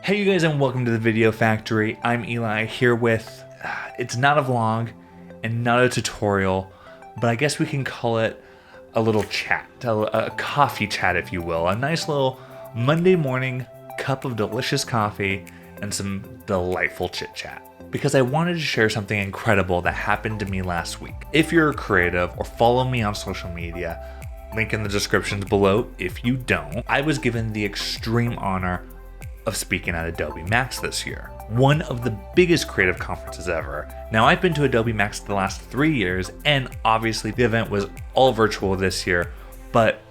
Hey you guys, and welcome to the Video Factory. I'm Eli here with, it's not a vlog and not a tutorial, but I guess we can call it a little chat, a coffee chat if you will. A nice little Monday morning cup of delicious coffee and some delightful chit chat. Because I wanted to share something incredible that happened to me last week. If you're creative or follow me on social media, link in the descriptions below. If you don't, I was given the extreme honor of speaking at Adobe Max this year, one of the biggest creative conferences ever. Now, I've been to Adobe Max the last 3 years, and obviously the event was all virtual this year, but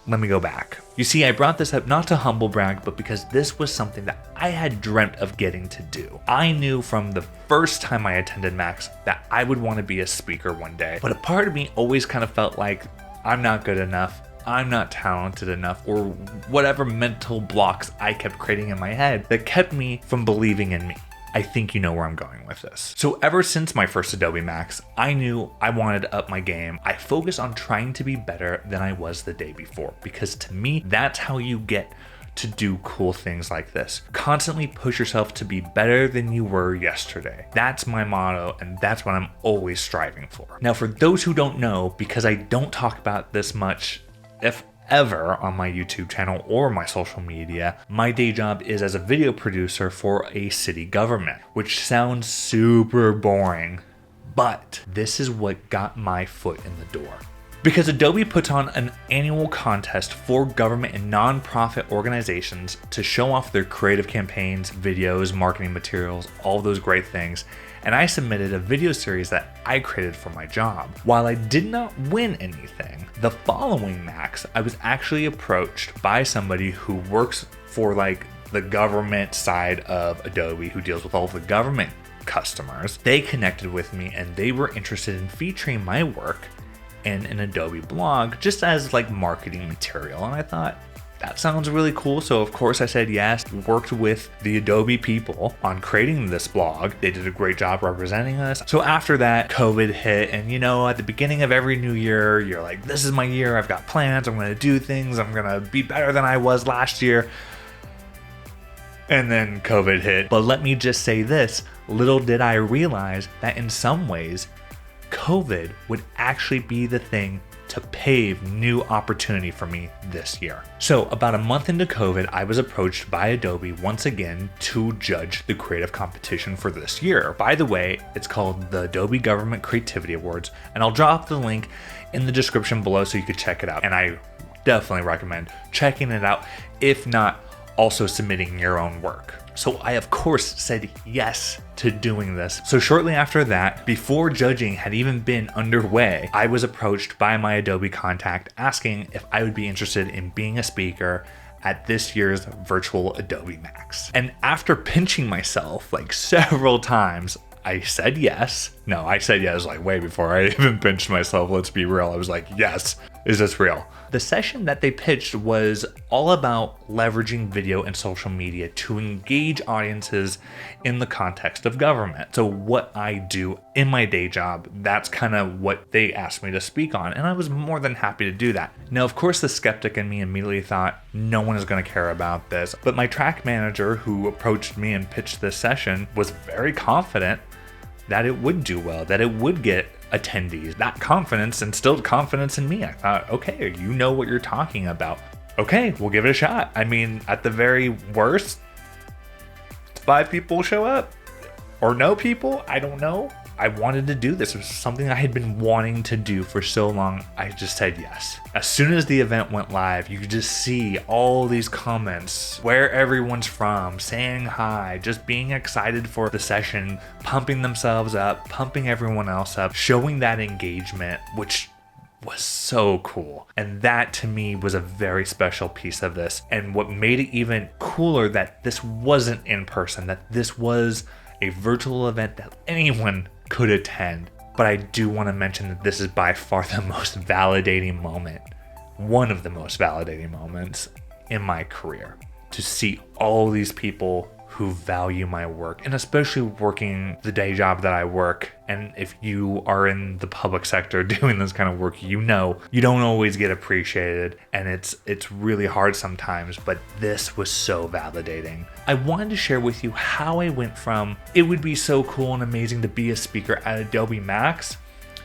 let me go back. You see, I brought this up not to humble brag, but because this was something that I had dreamt of getting to do. I knew from the first time I attended Max that I would want to be a speaker one day, but a part of me always kind of felt like I'm not good enough, I'm not talented enough, or whatever mental blocks I kept creating in my head that kept me from believing in me. I think you know where I'm going with this. So ever since my first Adobe Max, I knew I wanted to up my game. I focused on trying to be better than I was the day before, because to me, that's how you get to do cool things like this. Constantly push yourself to be better than you were yesterday. That's my motto, and that's what I'm always striving for. Now, for those who don't know, because I don't talk about this much, if ever, on my YouTube channel or my social media, my day job is as a video producer for a city government, which sounds super boring, but this is what got my foot in the door. Because Adobe puts on an annual contest for government and nonprofit organizations to show off their creative campaigns, videos, marketing materials, all those great things. And I submitted a video series that I created for my job. While I did not win anything, the following Max, I was actually approached by somebody who works for like the government side of Adobe, who deals with all of the government customers. They connected with me and they were interested in featuring my work in an Adobe blog just as like marketing material. And I thought, that sounds really cool. So of course I said yes, worked with the Adobe people on creating this blog. They did a great job representing us. So after that, COVID hit, and you know, at the beginning of every new year, you're like, this is my year, I've got plans, I'm gonna do things, I'm gonna be better than I was last year. And then COVID hit. But let me just say this, little did I realize that in some ways, COVID would actually be the thing to pave new opportunity for me this year. So about a month into COVID, I was approached by Adobe once again to judge the creative competition for this year. By the way, it's called the Adobe Government Creativity Awards, and I'll drop the link in the description below so you could check it out. And I definitely recommend checking it out, if not also submitting your own work. So I of course said yes to doing this. So shortly after that, before judging had even been underway, I was approached by my Adobe contact asking if I would be interested in being a speaker at this year's virtual Adobe Max. And after pinching myself like several times, I said yes. No, I said yes like way before I even pinched myself, let's be real. I was like, yes, is this real? The session that they pitched was all about leveraging video and social media to engage audiences in the context of government. So what I do in my day job, that's kind of what they asked me to speak on, and I was more than happy to do that. Now, of course, the skeptic in me immediately thought, no one is going to care about this. But my track manager who approached me and pitched this session was very confident that it would do well, that it would get attendees. That confidence instilled confidence in me. I thought, okay, you know what you're talking about. Okay, we'll give it a shot. I mean, at the very worst, 5 people show up or no people, I don't know. I wanted to do this. It was something I had been wanting to do for so long. I just said yes. As soon as the event went live, you could just see all these comments, where everyone's from, saying hi, just being excited for the session, pumping themselves up, pumping everyone else up, showing that engagement, which was so cool. And that to me was a very special piece of this. And what made it even cooler that this wasn't in person, that this was a virtual event that anyone could attend. But I do want to mention that this is by far the most validating moment, one of the most validating moments in my career, to see all these people who value my work, and especially working the day job that I work. And if you are in the public sector doing this kind of work, you know you don't always get appreciated, and it's really hard sometimes, but this was so validating. I wanted to share with you how I went from it would be so cool and amazing to be a speaker at Adobe Max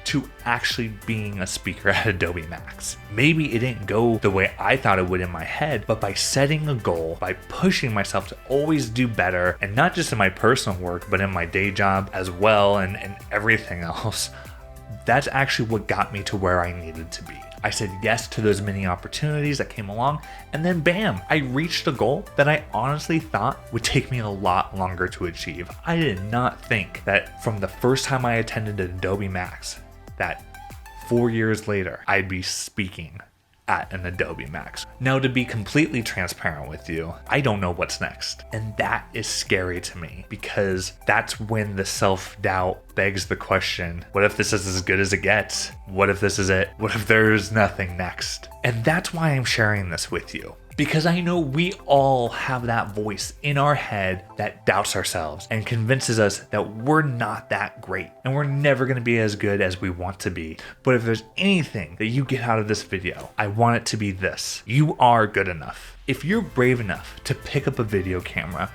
to actually being a speaker at Adobe Max. Maybe it didn't go the way I thought it would in my head, but by setting a goal, by pushing myself to always do better, and not just in my personal work, but in my day job as well, and everything else, that's actually what got me to where I needed to be. I said yes to those many opportunities that came along, and then bam, I reached a goal that I honestly thought would take me a lot longer to achieve. I did not think that from the first time I attended Adobe Max, that 4 years later, I'd be speaking at an Adobe Max. Now, to be completely transparent with you, I don't know what's next. And that is scary to me, because that's when the self-doubt begs the question, what if this is as good as it gets? What if this is it? What if there's nothing next? And that's why I'm sharing this with you. Because I know we all have that voice in our head that doubts ourselves and convinces us that we're not that great and we're never going to be as good as we want to be. But if there's anything that you get out of this video, I want it to be this: you are good enough. If you're brave enough to pick up a video camera,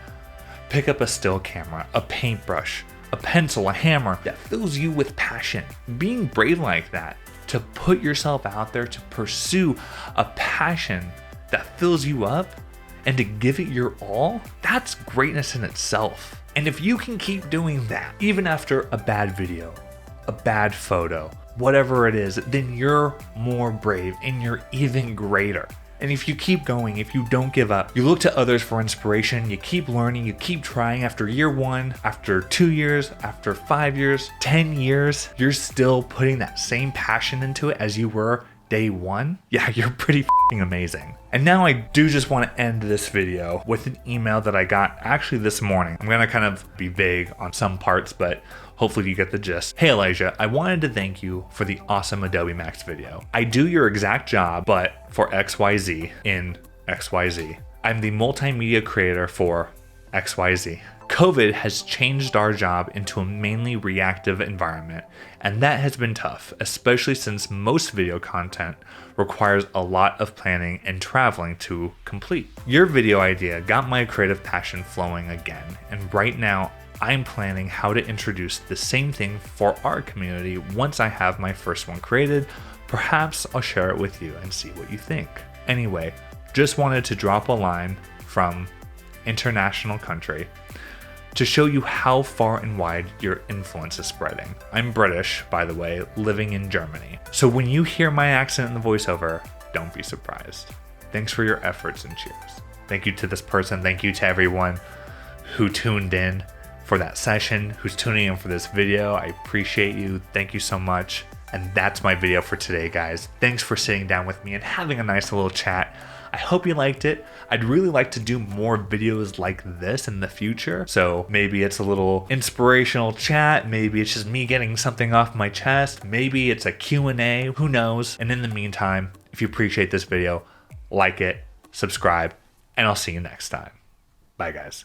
pick up a still camera, a paintbrush, a pencil, a hammer that fills you with passion, being brave like that, to put yourself out there to pursue a passion that fills you up and to give it your all, that's greatness in itself. And if you can keep doing that, even after a bad video, a bad photo, whatever it is, then you're more brave and you're even greater. And if you keep going, if you don't give up, you look to others for inspiration, you keep learning, you keep trying after year 1, after 2 years, after 5 years, 10 years, you're still putting that same passion into it as you were day 1, yeah, you're pretty f***ing amazing. And now I do just want to end this video with an email that I got actually this morning. I'm gonna kind of be vague on some parts, but hopefully you get the gist. Hey Elyjah, I wanted to thank you for the awesome Adobe Max video. I do your exact job, but for XYZ in XYZ. I'm the multimedia creator for XYZ. COVID has changed our job into a mainly reactive environment, and that has been tough, especially since most video content requires a lot of planning and traveling to complete. Your video idea got my creative passion flowing again, and right now I'm planning how to introduce the same thing for our community once I have my first one created. Perhaps I'll share it with you and see what you think. Anyway, just wanted to drop a line from international country to show you how far and wide your influence is spreading. I'm British, by the way, living in Germany. So when you hear my accent in the voiceover, don't be surprised. Thanks for your efforts and cheers. Thank you to this person. Thank you to everyone who tuned in for that session, who's tuning in for this video. I appreciate you. Thank you so much. And that's my video for today, guys. Thanks for sitting down with me and having a nice little chat. I hope you liked it. I'd really like to do more videos like this in the future. So maybe it's a little inspirational chat. Maybe it's just me getting something off my chest. Maybe it's a Q&A, who knows? And in the meantime, if you appreciate this video, like it, subscribe, and I'll see you next time. Bye, guys.